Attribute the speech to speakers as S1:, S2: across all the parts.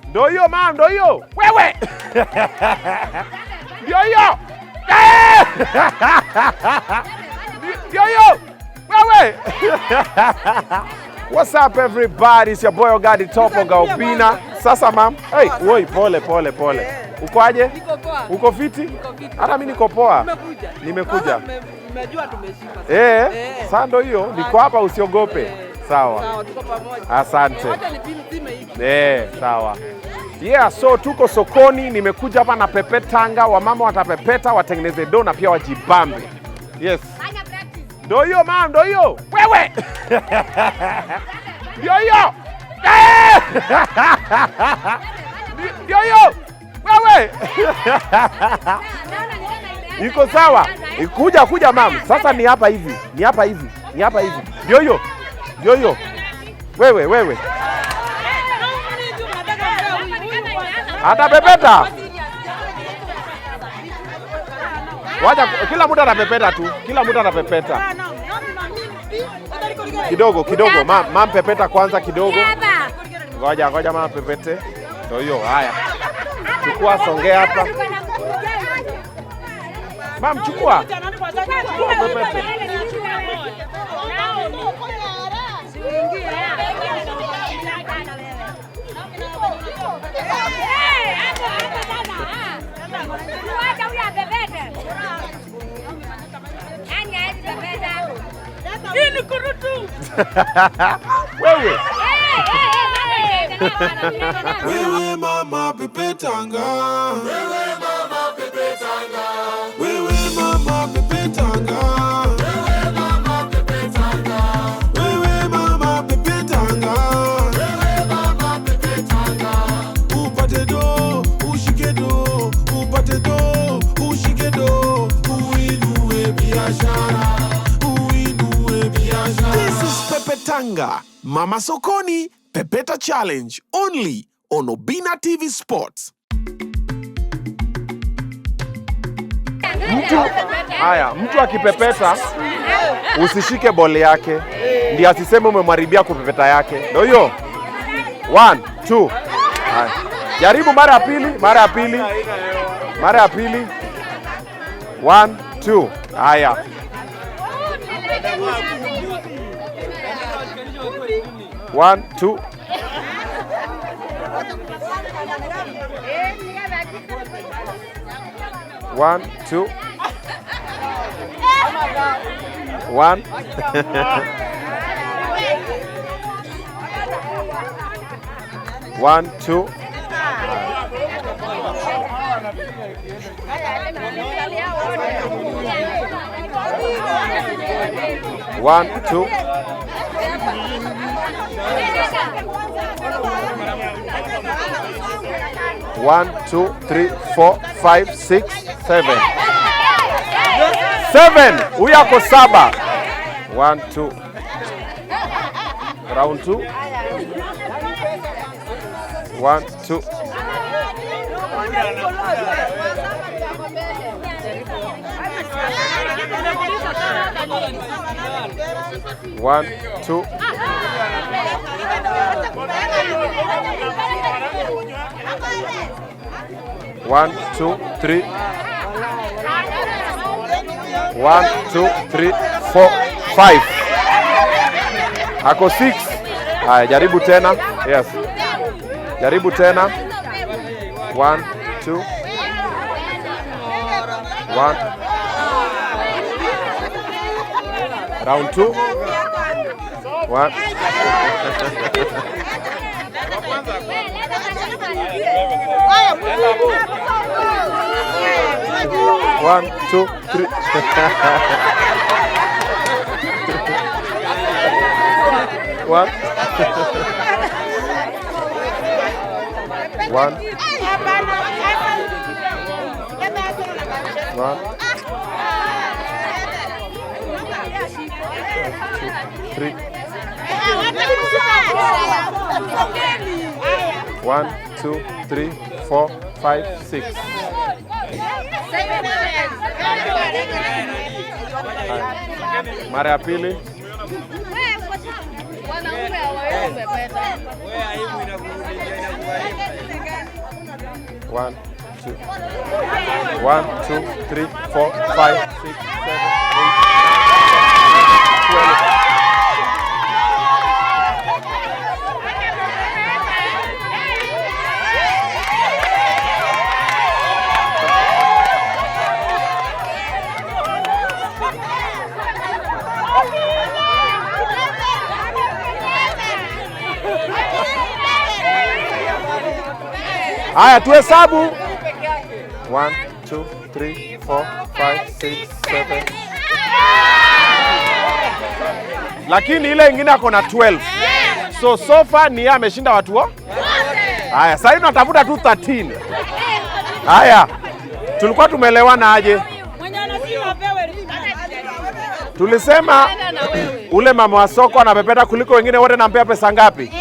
S1: Ndio hiyo mama, ndio hiyo. Wewe. Ndio hiyo. Ndio hiyo. Wewe. What's up everybody? It's your boy Ogadi Topo Gaubina. Sasa mam. Hey, woi pole. Uko aje?
S2: Niko poa.
S1: Uko fiti? Hata mimi niko poa. Nimekuja.
S2: Nimejua tumeshiba.
S1: Sasa ndio hiyo. Niko hapa usiogope. Sawa.
S2: Sawa, tuko pamoja.
S1: Asante.
S2: Hata nipime hiki.
S1: Sawa. Yeah, so tuko sokoni, nimekuja hapa na pepetanga, wamama watapepeta, watengeneze dough na pia wajibambe. Yes. Ndio hiyo mama, ndio hiyo. Wewe. Ndio hiyo. Ndio hiyo. Wewe. Iko sawa? Kuja mama. Sasa ni hapa hivi. Ndio hiyo. Wewe. Atapepeta. Wacha kila mtu atapepeta tu. Kidogo. Mama pepeta kwanza kidogo. Ngoja mama pepete. Ndio hiyo. Haya. Chukua songea hapa. Mama chukua. Pepete. Wewe.
S3: Wewe mama pepetanga. Wewe mama pepetanga. Wewe mama pepetanga. Wewe mama pepetanga. Wewe mama pepetanga. Wewe mama pepetanga. Upate do, ushike do, upate do, ushike do, uinue biashara. This is Pepetanga, Mama Sokoni, Pepeta Challenge, only on Obina TV Sports.
S1: Mtu akipepeta usishike bole yake, ndiye asiseme umemharibia kupepeta yake. Ndio hiyo. 1 2. Haya. Jaribu mara ya pili. 1 2. Haya. 1 2. One, two. 1. 1 2. 1 2. 1 2 3 4 5 6 7. 7. Huyu ako 7. 1 2. Round 2. 1 2. 1 2. 1 2 3. 1 2 3 4 5. Ako 6. Haya, jaribu tena. Yes. Jaribu tena. 1 2. 1. Round 2. 1. 1 2 3. 1. 1. 1. 3. 1 2 3 4 5 6. Mara ya pili.
S4: Wanaume hawawezi pepeta.
S1: 1, 2, 1, 2, 3, 4, 5, 6, 7, 8, 12. Haya, tuhesabu. 1, 2, 3, 4, 5, 6, 7. Lakini ile ingine ako na 12. So far ni yeye ameshinda watu wao. Haya, sasa tunatafuta tu 13. Haya. Tulikuwa tumeelewana aje? Tulisema ule mama wa soko anapepeta kuliko wengine wote, nampea pesa ngapi?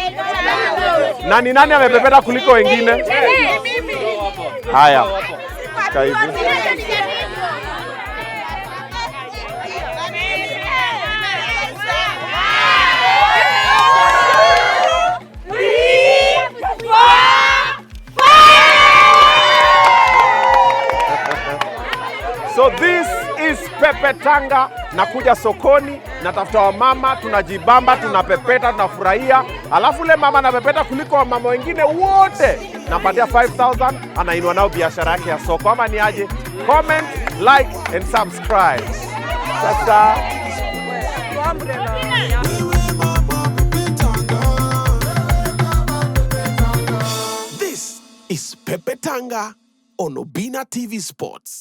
S1: Na ni nani amepepeta kuliko wengine? Haya. Hivi. So this is Pepetanga. Nakuja sokoni, natafuta wamama, tunajibamba, tunapepeta, tunafurahia. Alafu ule mama anapepeta kuliko wamama wengine wote, nampatia 5,000, anainua nao biashara yake ya soko. Ama ni aje? Comment, like and subscribe. Sasa
S3: This is Pepetanga on Obina TV Sports.